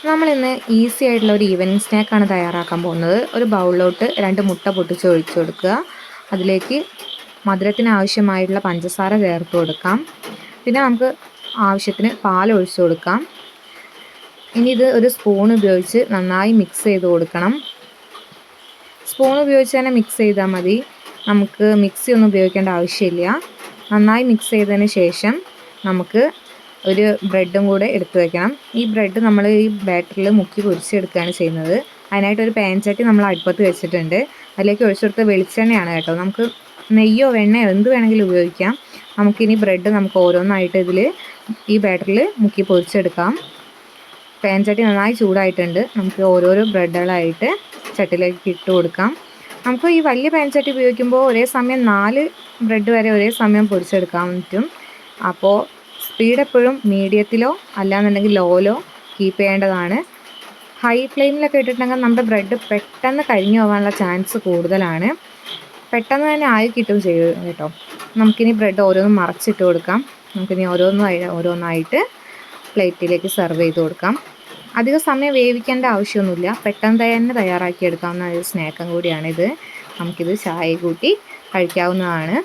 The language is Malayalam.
നമ്മളിന്ന് ഈസി ആയിട്ടുള്ള ഒരു ഈവനിങ് സ്നാക്കാണ് തയ്യാറാക്കാൻ പോകുന്നത്. ഒരു ബൗളിലോട്ട് 2 മുട്ട പൊട്ടിച്ച് ഒഴിച്ചു കൊടുക്കുക. അതിലേക്ക് മധുരത്തിന് ആവശ്യമായിട്ടുള്ള പഞ്ചസാര ചേർത്ത് കൊടുക്കാം. പിന്നെ നമുക്ക് ആവശ്യത്തിന് പാൽ ഒഴിച്ചു കൊടുക്കാം. ഇനി ഇത് ഒരു സ്പൂൺ ഉപയോഗിച്ച് നന്നായി മിക്സ് ചെയ്ത് കൊടുക്കണം. സ്പൂൺ ഉപയോഗിച്ച് തന്നെ മിക്സ് ചെയ്താൽ മതി, നമുക്ക് മിക്സി ഒന്നും ഉപയോഗിക്കേണ്ട ആവശ്യമില്ല. നന്നായി മിക്സ് ചെയ്തതിന് ശേഷം നമുക്ക് ഒരു ബ്രെഡും കൂടെ എടുത്ത് വയ്ക്കണം. ഈ ബ്രെഡ് നമ്മൾ ഈ ബാറ്ററിൽ മുക്കി പൊരിച്ചെടുക്കുകയാണ് ചെയ്യുന്നത്. അതിനായിട്ടൊരു പാൻ ചട്ടി നമ്മൾ അടുപ്പത്ത് വെച്ചിട്ടുണ്ട്. അതിലേക്ക് ഒഴിച്ചെടുത്ത വെളിച്ചെണ്ണയാണ് കേട്ടോ. നമുക്ക് നെയ്യോ വെണ്ണയോ എന്ത് വേണമെങ്കിലും ഉപയോഗിക്കാം. നമുക്കിനി ബ്രെഡ് നമുക്ക് ഓരോന്നായിട്ട് ഈ ബാറ്ററിൽ മുക്കി പൊരിച്ചെടുക്കാം. പാൻ ചട്ടി നന്നായി ചൂടായിട്ടുണ്ട്. നമുക്ക് ഓരോരോ ബ്രെഡുകളായിട്ട് ചട്ടിയിലേക്ക് ഇട്ട് കൊടുക്കാം. നമുക്ക് ഈ വലിയ പാൻ ചട്ടി ഉപയോഗിക്കുമ്പോൾ ഒരേ സമയം 4 ബ്രെഡ് വരെ ഒരേ സമയം പൊരിച്ചെടുക്കാൻ പറ്റും. അപ്പോൾ സ്പീഡ് എപ്പോഴും മീഡിയത്തിലോ അല്ലാന്നുണ്ടെങ്കിൽ ലോയിലോ കീപ്പ് ചെയ്യേണ്ടതാണ്. ഹൈ ഫ്ലെയിമിലൊക്കെ ഇട്ടിട്ടുണ്ടെങ്കിൽ നമ്മുടെ ബ്രെഡ് പെട്ടെന്ന് കരിഞ്ഞു പോകാനുള്ള ചാൻസ് കൂടുതലാണ്. പെട്ടെന്ന് തന്നെ ആയി കിട്ടും ചെയ്യും കേട്ടോ. നമുക്കിനി ബ്രെഡ് ഓരോന്നും മറച്ചിട്ട് കൊടുക്കാം. നമുക്കിനി ഓരോന്നായിട്ട് പ്ലേറ്റിലേക്ക് സെർവ് ചെയ്ത് കൊടുക്കാം. അധിക സമയം വേവിക്കേണ്ട ആവശ്യമൊന്നുമില്ല. പെട്ടെന്ന് തന്നെ തയ്യാറാക്കിയെടുക്കാവുന്ന ഒരു സ്നാക്കും കൂടിയാണിത്. നമുക്കിത് ചായ കൂട്ടി കഴിക്കാവുന്നതാണ്.